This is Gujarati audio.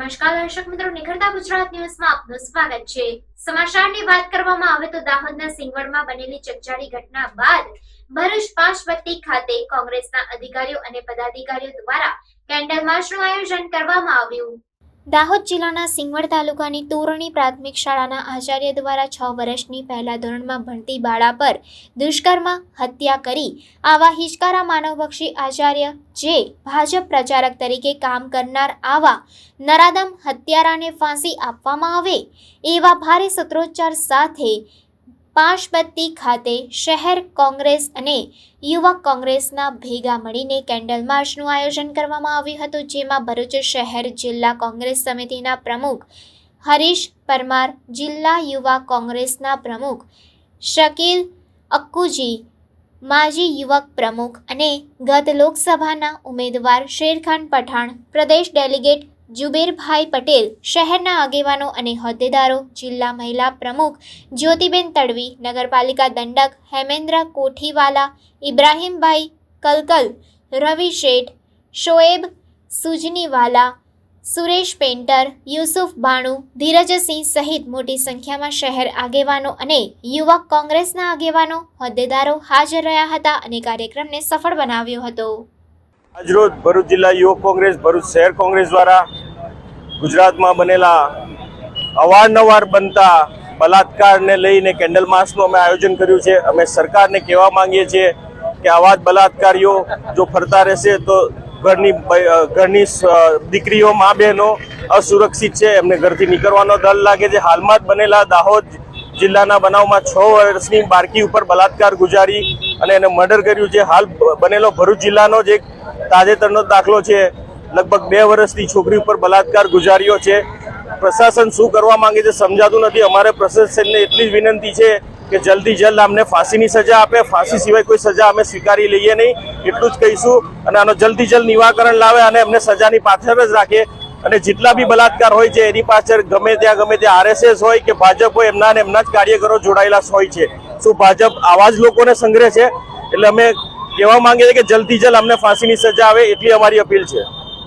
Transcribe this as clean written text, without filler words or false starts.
નમસ્કાર દર્શક મિત્રો, નિખરતા ગુજરાત ન્યૂઝમાં આપનું સ્વાગત છે। સમાચારની વાત કરવામાં આવે તો દાહોદના સિંગવડમાં બનેલી ચકચારી ઘટના બાદ ભરૂચ પાંચબત્તી ખાતે કોંગ્રેસના અધિકારીઓ અને પદાધિકારીઓ દ્વારા કેન્ડલ માર્ચનું આયોજન કરવામાં આવ્યું। દાહોદ જિલ્લાના સિંગવડ તાલુકાની તોરણી પ્રાથમિક શાળાના આચાર્ય દ્વારા 6 વર્ષની પહેલા ધોરણમાં ભણતી બાળા પર દુષ્કર્મ હત્યા કરી આવા હિચકારા માનવભક્ષી આચાર્ય જે ભાજપ પ્રચારક તરીકે કામ કરનાર આવા નરાધમ હત્યારાને ફાંસી આપવામાં આવે એવા ભારે સૂત્રોચ્ચાર સાથે પાંચબત્તી ખાતે શહેર કોંગ્રેસ અને યુવક કોંગ્રેસના ભેગા મળીને કેન્ડલ માર્ચનું આયોજન કરવામાં આવ્યું હતું, જેમાં ભરૂચ શહેર જિલ્લા કોંગ્રેસ સમિતિના પ્રમુખ હરીશ પરમાર, જિલ્લા યુવા કોંગ્રેસના પ્રમુખ શકીલ અક્કુજી, માજી યુવક પ્રમુખ અને ગત લોકસભાના ઉમેદવાર શેરખાન પઠાણ, પ્રદેશ ડેલિગેટ જુબેરભાઈ પટેલ, શહેરના આગેવાનો અને હોદ્દેદારો, જિલ્લા મહિલા પ્રમુખ જ્યોતિબેન તડવી, નગરપાલિકા દંડક હેમેન્દ્ર કોઠીવાલા, ઇબ્રાહીમભાઈ કલકલ, રવિ શેઠ, શોએબ સુજનીવાલા, સુરેશ પેન્ટર, યુસુફ બાણુ, ધીરજસિંહ સહિત મોટી સંખ્યામાં શહેર આગેવાનો અને યુવક કોંગ્રેસના આગેવાનો, હોદ્દેદારો હાજર રહ્યા હતા અને કાર્યક્રમને સફળ બનાવ્યો હતો। આજરોજ ભરૂચ જિલ્લા યુવક કોંગ્રેસ ભરૂચ શહેર કોંગ્રેસ દ્વારા ગુજરાતમાં બનેલા અવારનવાર બનતા બલાત્કારને લઈને કેન્ડલ માર્ચનું અમે આયોજન કર્યું છે। અમે સરકારને કહેવા માંગીએ છીએ કે આવા જ બલાત્કારીઓ જો ફરતા રહેશે તો ઘરની દીકરીઓ, મા બહેનો અસુરક્ષિત છે, એમને ઘરથી નીકળવાનો ડર લાગે છે। હાલમાં જ બનેલા દાહોદ જિલ્લાના બનાવમાં 6 વર્ષની બાળકી ઉપર બલાત્કાર ગુજારી અને એને મર્ડર કર્યું છે। હાલ બનેલો ભરૂચ જિલ્લાનો જ એક તાજેતરનો દાખલો છે, લગભગ 2 વર્ષની છોકરી ઉપર બલાત્કાર ગુજાર્યો છે। પ્રશાસન શું કરવા માંગે છે સમજાતું નથી। અમારે પ્રશાસનને એટલી જ વિનંતી છે કે જલ્દી જલ્દ અમને ફાંસીની સજા આપે, ફાંસી સિવાય કોઈ સજા અમે સ્વીકારી લઈએ નહીં, એટલું જ કહીશું। અને આનો જલ્દી જલ્દ નિવારણ લાવે અને અમને સજાની પાછળ જ રાખે। અને જેટલા બી બલાત્કાર હોય છે એની પાછળ ગમે ત્યાં RSS હોય કે ભાજપ હોય, એમના જ કાર્યકરો જોડાયેલા હોય છે। શું ભાજપ આવા જ લોકોને સંગ્રહ છે? એટલે અમે કહેવા માંગીએ છીએ કે જલ્દી જલ્દ અમને ફાંસીની સજા આવે એટલી અમારી અપીલ છે।